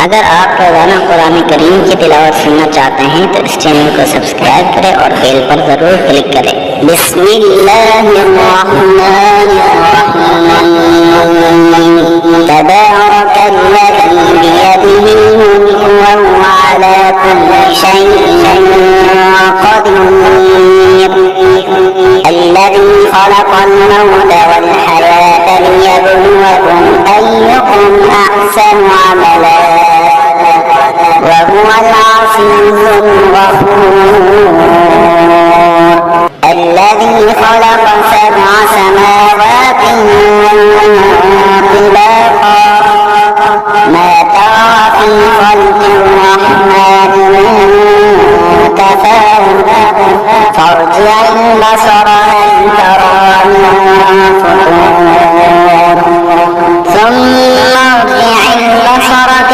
अगर आप रोजाना कुरान करीम की तिलावत सुनना चाहते हैं तो इस चैनल को सब्सक्राइब करें और बेल पर जरूर क्लिक करें। बिस्मिल्लाहिर्रहमानिर्रहीम। तबारकल्लज़ी बियदिहिल मुल्कु व हुव अला कुल्ली शैइन क़दीर। الذي خلق الموت والحياة ليبلوكم أيكم أحسن عملا وهو العزيز الغفور. الذي خلق 7 سماوات طباقا ما ترى في خلق الرحمن من تفاوت فارجع البصر هل ترى من